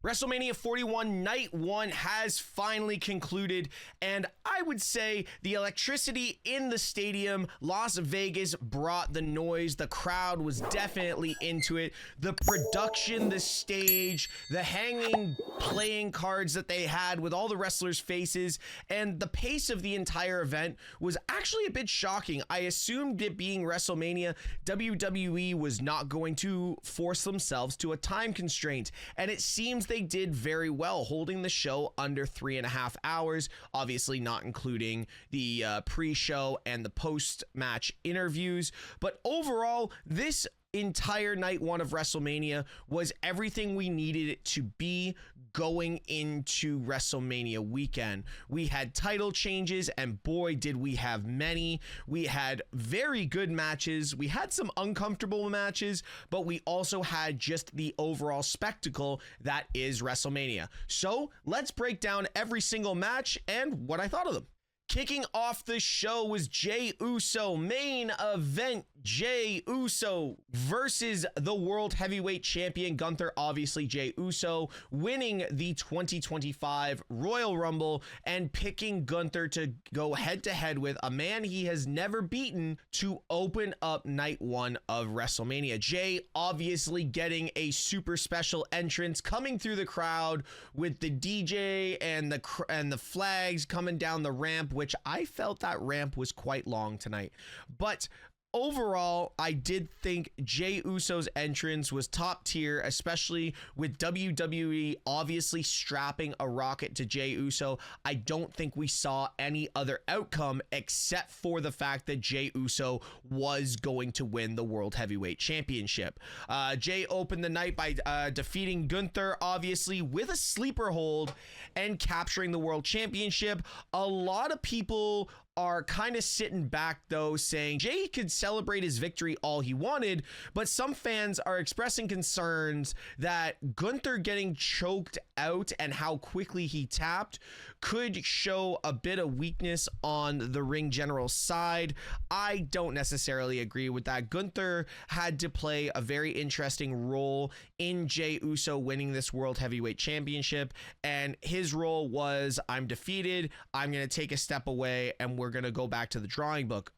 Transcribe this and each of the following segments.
WrestleMania 41 Night 1 has finally concluded, and I would say the electricity in the stadium, Las Vegas, brought the noise. The crowd was definitely into it. The production, the stage, the hanging playing cards that they had with all the wrestlers' faces, and the pace of the entire event was actually a bit shocking. I assumed it being WrestleMania, WWE was not going to force themselves to a time constraint, and it seems they did very well, holding the show under 3.5 hours, obviously not including the pre-show and the post-match interviews. But overall, this entire night one of WrestleMania was everything we needed it to be going into WrestleMania weekend. We had title changes, and boy did we have many. We had very good matches, we had some uncomfortable matches, but we also had just the overall spectacle that is WrestleMania. So let's break down every single match and what I thought of them. Kicking off the show was Jey Uso. Main event, Jey Uso versus the World Heavyweight Champion Gunther. Obviously, Jey Uso winning the 2025 Royal Rumble and picking Gunther to go head-to-head with a man he has never beaten to open up night one of WrestleMania. Jey obviously getting a super special entrance, coming through the crowd with the DJ and the flags coming down the ramp, which I felt that ramp was quite long tonight. But overall, I did think Jey Uso's entrance was top tier, especially with WWE obviously strapping a rocket to Jey Uso. I don't think we saw any other outcome except for the fact that Jey Uso was going to win the World Heavyweight Championship. Jey opened the night by defeating Gunther, obviously, with a sleeper hold and capturing the World Championship. A lot of people are kind of sitting back though, saying Jey could celebrate his victory all he wanted, but some fans are expressing concerns that Gunther getting choked out and how quickly he tapped could show a bit of weakness on the ring general's side. I don't necessarily agree with that. Gunther had to play a very interesting role in Jey Uso winning this World Heavyweight Championship, and his role was, I'm defeated, I'm going to take a step away, and we're going to go back to the drawing book.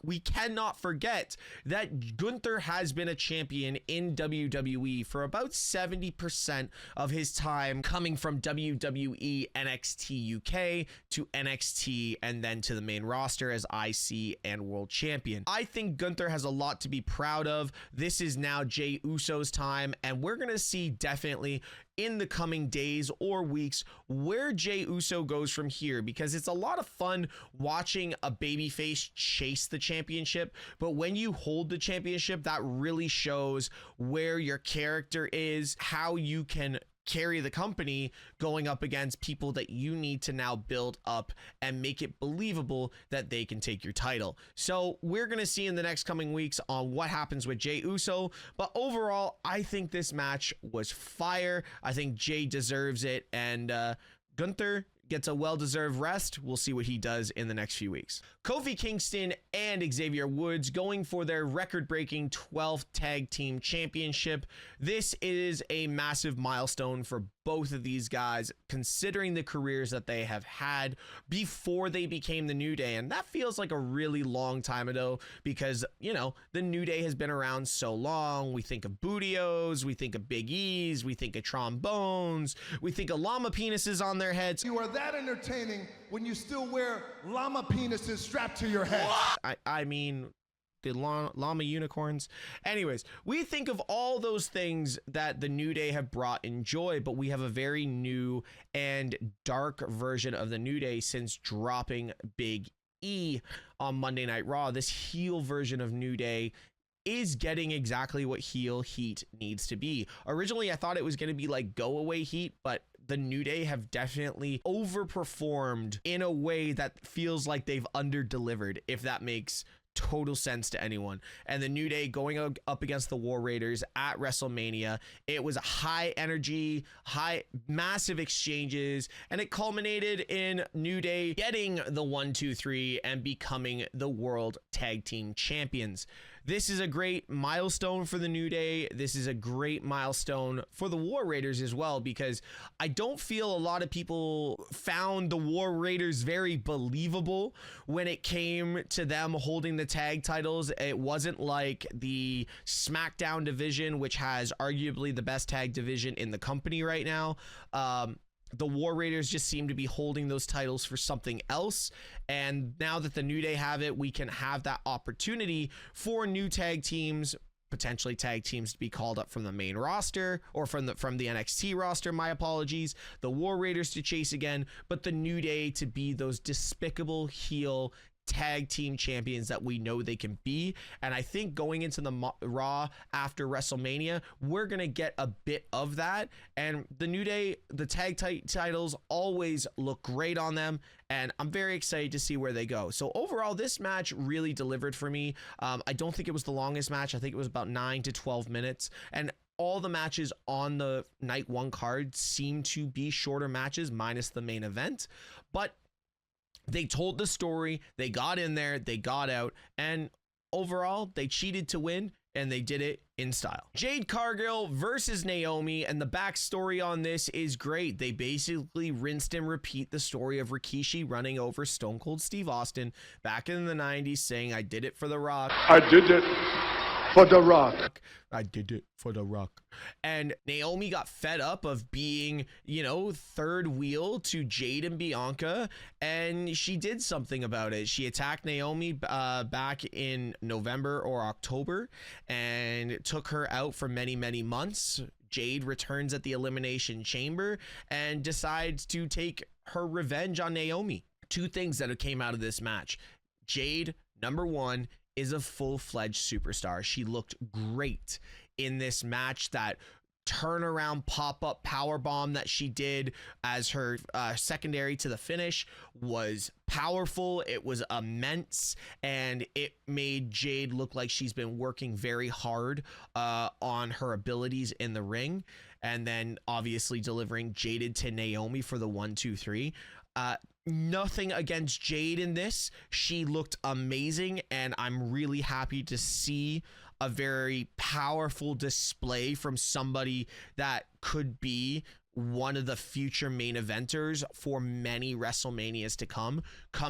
We cannot forget that Gunther has been a champion in WWE for about 70% of his time, coming from WWE NXT UK to NXT and then to the main roster as IC and World Champion. I think Gunther has a lot to be proud of. This is now Jey Uso's time, and we're going to see definitely in the coming days or weeks where Jey Uso goes from here, because it's a lot of fun watching a babyface chase the championship, but when you hold the championship, that really shows where your character is, how you can carry the company going up against people that you need to now build up and make it believable that they can take your title. So we're going to see in the next coming weeks on what happens with Jey Uso, but overall, I think this match was fire. I think Jey deserves it, and Gunther gets a well-deserved rest. We'll see what he does in the next few weeks. Kofi Kingston and Xavier Woods going for their record-breaking 12th Tag Team Championship. This is a massive milestone for both of these guys, considering the careers that they have had before they became the New Day. And that feels like a really long time ago because, you know, the New Day has been around so long. We think of Bootios, we think of Big E's, we think of trombones, we think of llama penises on their heads. You are that entertaining when you still wear llama penises strapped to your head. I mean, the llama unicorns. Anyways, we think of all those things that the New Day have brought in joy, but we have a very new and dark version of the New Day since dropping Big E on Monday Night Raw. This heel version of New Day is getting exactly what heel heat needs to be. Originally, I thought it was going to be like go away heat, but the New Day have definitely overperformed in a way that feels like they've under-delivered, if that makes total sense to anyone. And the New Day going up against the War Raiders at WrestleMania, it was a high energy, massive exchanges, and it culminated in New Day getting the 1, 2, 3 and becoming the World Tag Team Champions. This is a great milestone for the New Day. This is a great milestone for the War Raiders as well, because I don't feel a lot of people found the War Raiders very believable when it came to them holding the tag titles. It wasn't like the SmackDown division, which has arguably the best tag division in the company right now. The War Raiders just seem to be holding those titles for something else. And now that the New Day have it, we can have that opportunity for new tag teams, potentially tag teams, to be called up from the main roster or from the NXT roster. My apologies. The War Raiders to chase again, but the New Day to be those despicable heel tag team champions that we know they can be. And I think going into the Raw after WrestleMania, we're gonna get a bit of that. And the New Day, the tag titles always look great on them, and I'm very excited to see where they go. So overall, this match really delivered for me. I don't think it was the longest match. I think it was about 9 to 12 minutes, and all the matches on the night one card seem to be shorter matches minus the main event, but they told the story, they got in there, they got out, and overall, they cheated to win, and they did it in style. Jade Cargill versus Naomi, and the backstory on this is great. They basically rinsed and repeat the story of Rikishi running over Stone Cold Steve Austin back in the 90s, saying, "I did it for The Rock. I did it for The Rock. I did it for The Rock." And Naomi got fed up of being, third wheel to Jade and Bianca, and she did something about it. She attacked Naomi back in November or October and took her out for many, many months. Jade returns at the Elimination Chamber and decides to take her revenge on Naomi. Two things that came out of this match. Jade, number one, is a full-fledged superstar. She looked great in this match. That turnaround pop-up powerbomb that she did as her secondary to the finish was powerful. It was immense, and it made Jade look like she's been working very hard on her abilities in the ring. And then obviously delivering Jaded to Naomi for the 1, 2, 3. Nothing against Jade in this. She looked amazing, and I'm really happy to see a very powerful display from somebody that could be one of the future main eventers for many WrestleManias to come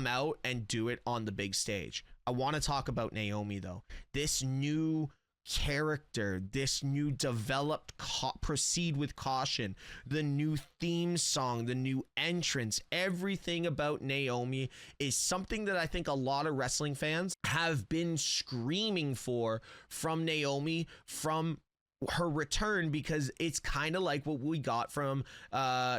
out and do it on the big stage. I want to talk about Naomi, though. This new character, this new developed Proceed with Caution, the new theme song, the new entrance, everything about Naomi is something that I think a lot of wrestling fans have been screaming for from Naomi, from her return, because it's kind of like what we got from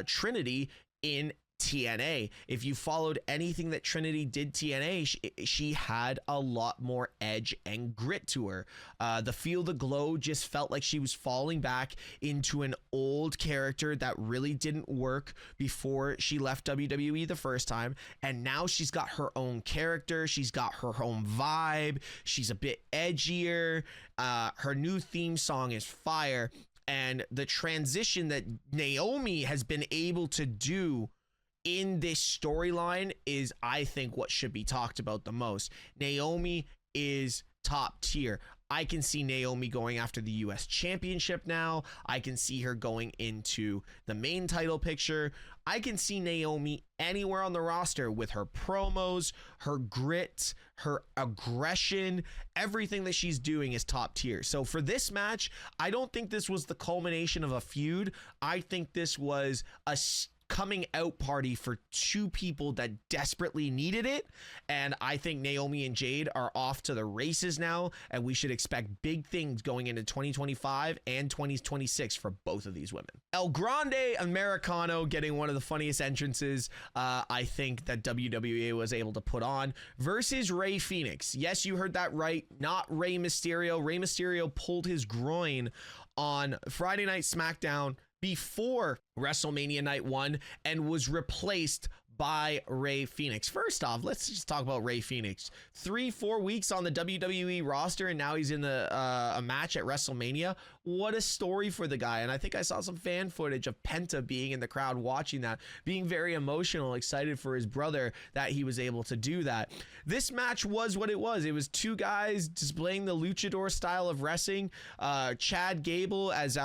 Trinity in TNA. If you followed anything that Trinity did TNA, she had a lot more edge and grit to her. The Feel the Glow just felt like she was falling back into an old character that really didn't work before she left WWE the first time, and now she's got her own character, she's got her own vibe, she's a bit edgier. Her new theme song is fire, and the transition that Naomi has been able to do in this storyline is, I think, what should be talked about the most. Naomi is top tier. I can see Naomi going after the US Championship now. I can see her going into the main title picture. I can see Naomi anywhere on the roster with her promos, her grit, her aggression. Everything that she's doing is top tier. So for this match, I don't think this was the culmination of a feud. I think this was a coming out party for two people that desperately needed it, and I think Naomi and Jade are off to the races now, and we should expect big things going into 2025 and 2026 for both of these women. El Grande Americano getting one of the funniest entrances I think that WWE was able to put on, versus Rey Fenix. Yes, you heard that right, not Rey Mysterio. Rey Mysterio pulled his groin on Friday Night SmackDown before WrestleMania Night 1 and was replaced by Rey Fenix. First off, let's just talk about Rey Fenix. 3-4 weeks on the WWE roster, and now he's in a match at WrestleMania. what a story for the guy. And I think I saw some fan footage of Penta being in the crowd watching that, being very emotional, excited for his brother that he was able to do that. This match was what it was. It was two guys displaying the luchador style of wrestling. Chad Gable as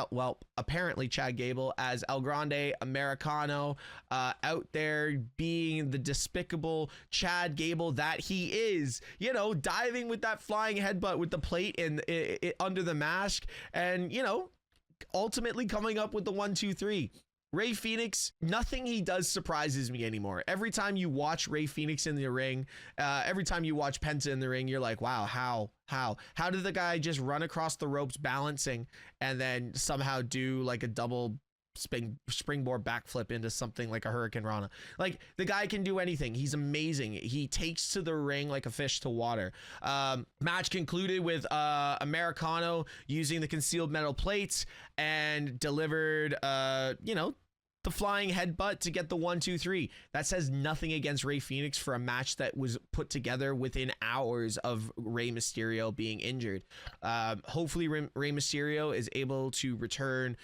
apparently Chad Gable as El Grande Americano, out there being the despicable Chad Gable that he is, you know, diving with that flying headbutt with the plate and under the mask, and, you know, ultimately coming up with the 1-2-3. Rey Fenix, nothing he does surprises me anymore. Every time you watch Rey Fenix in the ring, every time you watch Penta in the ring, you're like, wow, how did the guy just run across the ropes balancing and then somehow do like a double springboard backflip into something like a Hurricane Rana? Like, the guy can do anything. He's amazing. He takes to the ring like a fish to water. Match concluded with Americano using the concealed metal plates and delivered you know, the flying headbutt to get the 1-2-3. That says nothing against Rey Fenix for a match that was put together within hours of Rey Mysterio being injured. Hopefully Rey Mysterio is able to return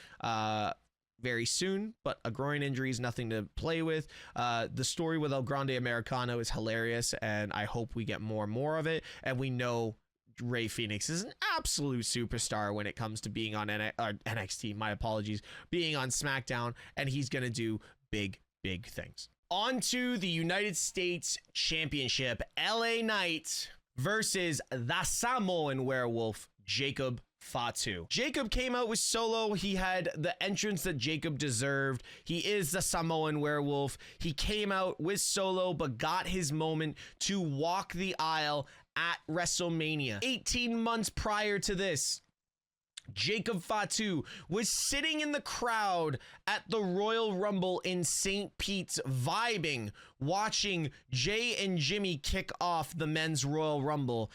very soon, but a groin injury is nothing to play with. The story with El Grande Americano is hilarious, and I hope we get more and more of it. And we know Rey Fenix is an absolute superstar when it comes to being on NXT, my apologies, being on SmackDown, and he's going to do big things. On to the United States Championship. LA Knight versus the Samoan Werewolf, Jacob Fatu. Jacob came out with Solo. He had the entrance that Jacob deserved. He is the Samoan Werewolf. He came out with Solo, but got his moment to walk the aisle at WrestleMania. 18 months prior to this, Jacob Fatu was sitting in the crowd at the Royal Rumble in St. Pete's, vibing, watching Jay and Jimmy kick off the men's Royal Rumble.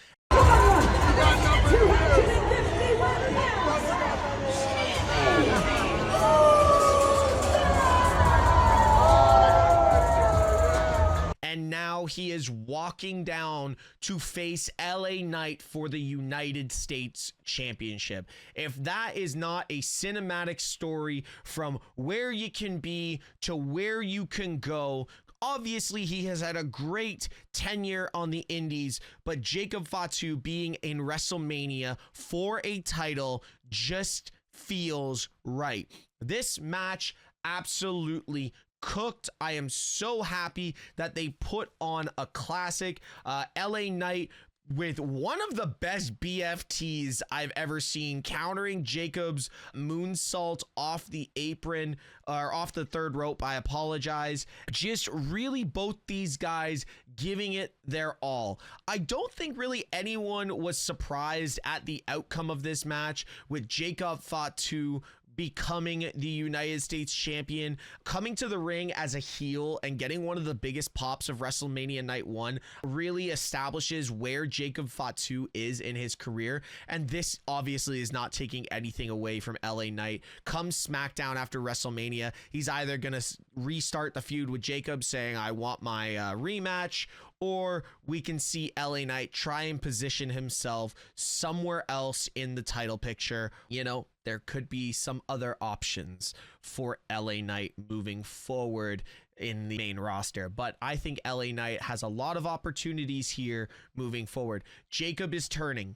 And now he is walking down to face LA Knight for the United States Championship. If that is not a cinematic story from where you can be to where you can go. Obviously, he has had a great tenure on the indies, but Jacob Fatu being in WrestleMania for a title just feels right. This match absolutely cooked. I am so happy that they put on a classic. LA Knight with one of the best BFTs I've ever seen, countering Jacob's moonsault off the apron, or off the third rope, I apologize. Just really both these guys giving it their all. I don't think really anyone was surprised at the outcome of this match, with Jacob Fatu becoming the United States champion, coming to the ring as a heel and getting one of the biggest pops of WrestleMania Night 1 really establishes where Jacob Fatu is in his career. And this obviously is not taking anything away from LA Knight. Come SmackDown after WrestleMania, he's either going to restart the feud with Jacob saying, I want my rematch, or we can see LA Knight try and position himself somewhere else in the title picture. You know, there could be some other options for LA Knight moving forward in the main roster, but I think LA Knight has a lot of opportunities here moving forward. Jacob is turning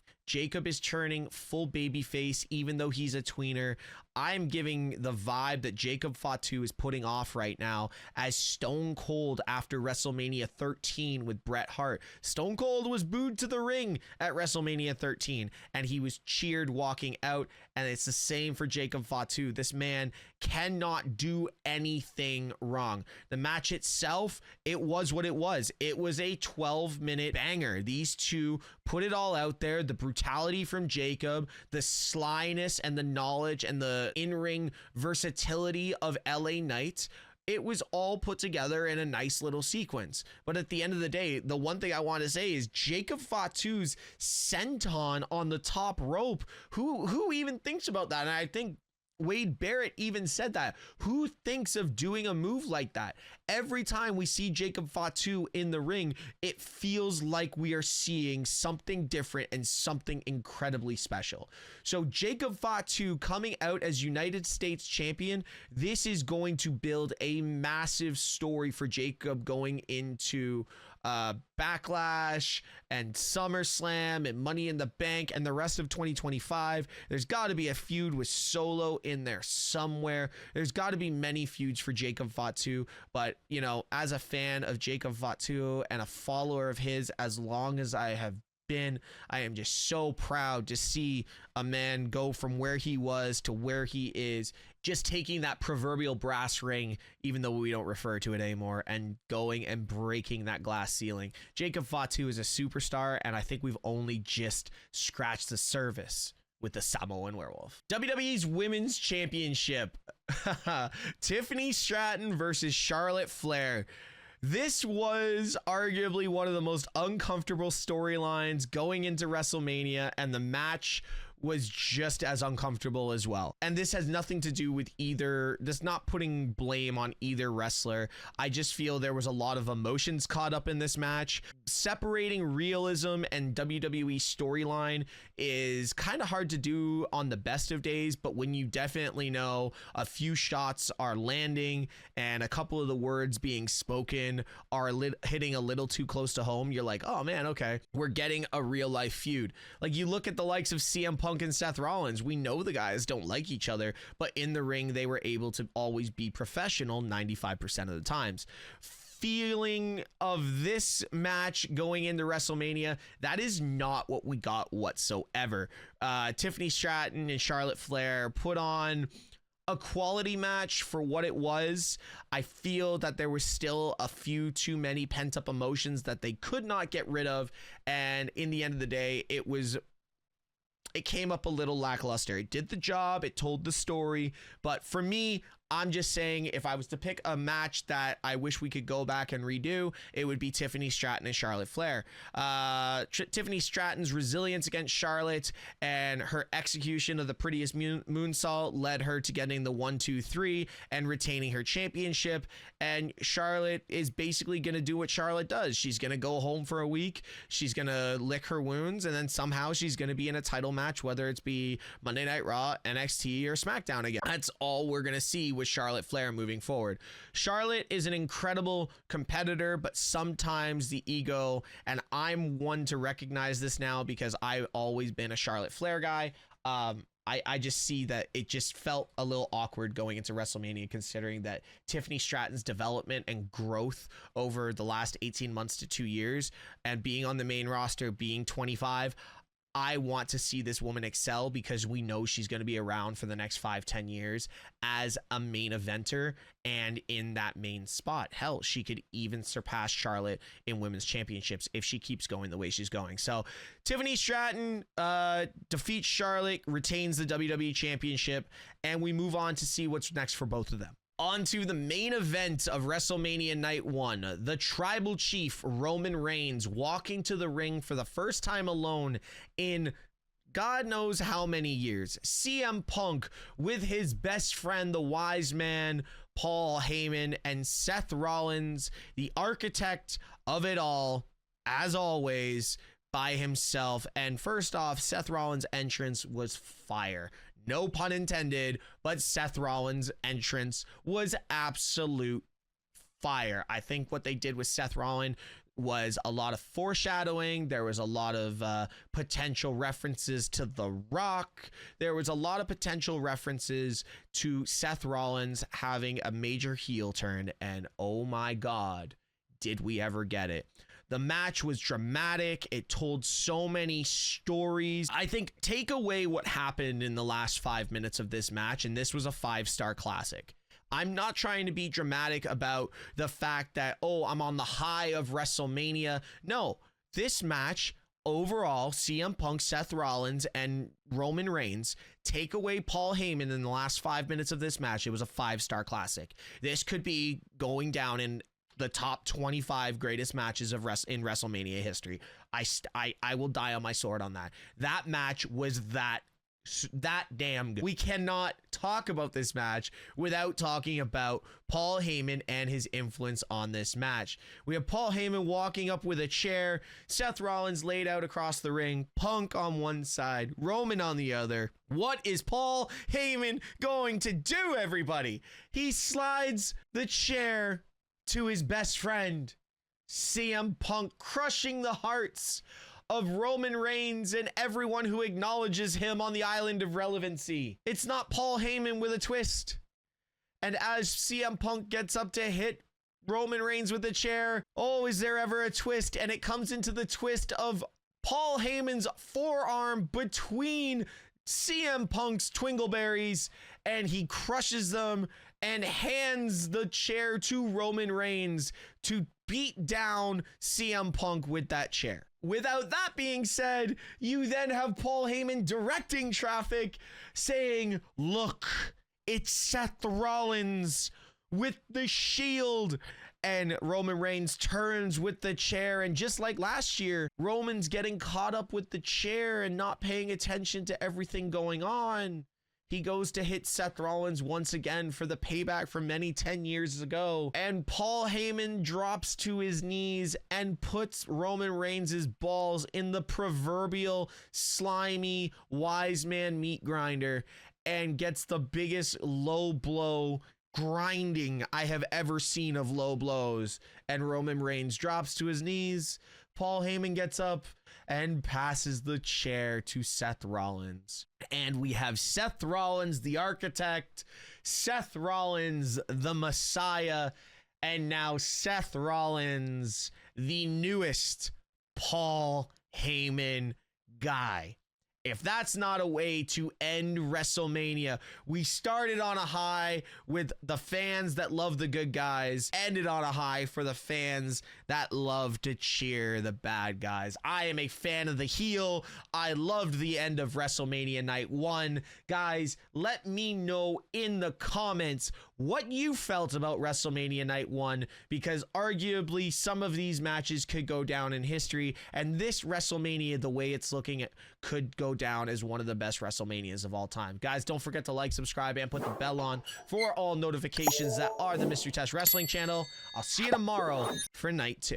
full babyface, even though he's a tweener. I'm giving the vibe that Jacob Fatu is putting off right now as Stone Cold after WrestleMania 13 with Bret Hart. Stone Cold was booed to the ring at WrestleMania 13, and he was cheered walking out, and it's the same for Jacob Fatu. This man cannot do anything wrong. The match itself, it was what it was. It was a 12-minute banger. These two put it all out there. The brutality from Jacob, the slyness and the knowledge and the in-ring versatility of LA Knight. It was all put together in a nice little sequence. But at the end of the day, the one thing I want to say is Jacob Fatu's senton on the top rope. Who even thinks about that? And I think Wade Barrett even said that. Who thinks of doing a move like that? Every time we see Jacob Fatu in the ring, it feels like we are seeing something different and something incredibly special. So Jacob Fatu coming out as United States champion, this is going to build a massive story for Jacob going into Backlash and SummerSlam and Money in the Bank and the rest of 2025. There's got to be a feud with Solo in there somewhere. There's got to be many feuds for Jacob Fatu, but you know, as a fan of Jacob Fatu and a follower of his as long as I have been, I am just so proud to see a man go from where he was to where he is, just taking that proverbial brass ring, even though we don't refer to it anymore, and going and breaking that glass ceiling. Jacob Fatu is a superstar, and I think we've only just scratched the surface with the Samoan Werewolf. WWE's Women's Championship. Tiffany Stratton versus Charlotte Flair. This was arguably one of the most uncomfortable storylines going into WrestleMania, and the match was just as uncomfortable as well. And this has nothing to do with either, this not putting blame on either wrestler. I just feel there was a lot of emotions caught up in this match. Separating realism and WWE storyline is kind of hard to do on the best of days, but when you definitely know a few shots are landing and a couple of the words being spoken are hitting a little too close to home, you're like, oh man, okay, we're getting a real life feud. Like you look at the likes of CM Punk and Seth Rollins, we know the guys don't like each other, but in the ring they were able to always be professional 95% of the times. Feeling of this match going into WrestleMania, that is not what we got whatsoever. Tiffany Stratton and Charlotte Flair put on a quality match for what it was. I feel that there was still a few too many pent-up emotions that they could not get rid of, and in the end of the day, it came up a little lackluster. It did the job, it told the story, but for me, I'm just saying if I was to pick a match that I wish we could go back and redo, it would be Tiffany Stratton and Charlotte Flair. Tiffany Stratton's resilience against Charlotte and her execution of the prettiest moonsault led her to getting the 1-2-3 and retaining her championship. And Charlotte is basically going to do what Charlotte does. She's going to go home for a week. She's going to lick her wounds, and then somehow she's going to be in a title match, whether it's be Monday Night Raw, NXT, or SmackDown again. That's all we're going to see with Charlotte Flair moving forward. Charlotte is an incredible competitor, but sometimes the ego, and I'm one to recognize this now because I've always been a Charlotte Flair guy. I just see that it just felt a little awkward going into WrestleMania, considering that Tiffany Stratton's development and growth over the last 18 months to 2 years and being on the main roster, being 25, I want to see this woman excel because we know she's going to be around for the next 5-10 years as a main eventer and in that main spot. Hell, she could even surpass Charlotte in women's championships if she keeps going the way she's going. So Tiffany Stratton defeats Charlotte, retains the WWE championship, and we move on to see what's next for both of them. On to the main event of WrestleMania Night 1, the Tribal Chief Roman Reigns walking to the ring for the first time alone in God knows how many years. CM Punk with his best friend, the wise man, Paul Heyman, and Seth Rollins, the architect of it all, as always, by himself. And first off, Seth Rollins' entrance was fire. No pun intended, but Seth Rollins' entrance was absolute fire. I think what they did with Seth Rollins was a lot of foreshadowing. There was a lot of potential references to The Rock. There was a lot of potential references to Seth Rollins having a major heel turn, and oh my God, did we ever get it. The match was dramatic. It told so many stories. I think take away what happened in the last 5 minutes of this match, and this was a 5-star classic. I'm not trying to be dramatic about the fact that, oh, I'm on the high of WrestleMania. No, this match overall, CM Punk, Seth Rollins, and Roman Reigns, take away Paul Heyman in the last 5 minutes of this match, it was a 5-star classic. This could be going down in the top 25 greatest matches of in WrestleMania history. I will die on my sword on that. That match was that that damn good. We cannot talk about this match without talking about Paul Heyman and his influence on this match. We have Paul Heyman walking up with a chair, Seth Rollins laid out across the ring, Punk on one side, Roman on the other. What is Paul Heyman going to do, everybody? He slides the chair to his best friend, CM Punk, crushing the hearts of Roman Reigns and everyone who acknowledges him on the island of relevancy. It's not Paul Heyman with a twist. And as CM Punk gets up to hit Roman Reigns with the chair, oh, is there ever a twist? And it comes into the twist of Paul Heyman's forearm between CM Punk's twingleberries, and he crushes them and hands the chair to Roman Reigns to beat down CM Punk with that chair. Without that being said, you then have Paul Heyman directing traffic, saying, look, it's Seth Rollins with the Shield. And Roman Reigns turns with the chair, and just like last year, Roman's getting caught up with the chair and not paying attention to everything going on. He goes to hit Seth Rollins once again for the payback from many 10 years ago. And Paul Heyman drops to his knees and puts Roman Reigns' balls in the proverbial slimy wise man meat grinder and gets the biggest low blow grinding I have ever seen of low blows. And Roman Reigns drops to his knees. Paul Heyman gets up and passes the chair to Seth Rollins. And we have Seth Rollins, the architect, Seth Rollins, the Messiah, and now Seth Rollins, the newest Paul Heyman guy. If that's not a way to end WrestleMania, we started on a high with the fans that love the good guys, ended on a high for the fans that love to cheer the bad guys. I am a fan of the heel. I loved the end of WrestleMania Night 1. Guys, let me know in the comments what you felt about WrestleMania Night 1, because arguably some of these matches could go down in history, and this WrestleMania, the way it's looking, it could go down as one of the best WrestleManias of all time. Guys, don't forget to like, subscribe, and put the bell on for all notifications that are the Mystery Test Wrestling channel. I'll see you tomorrow for Night 2.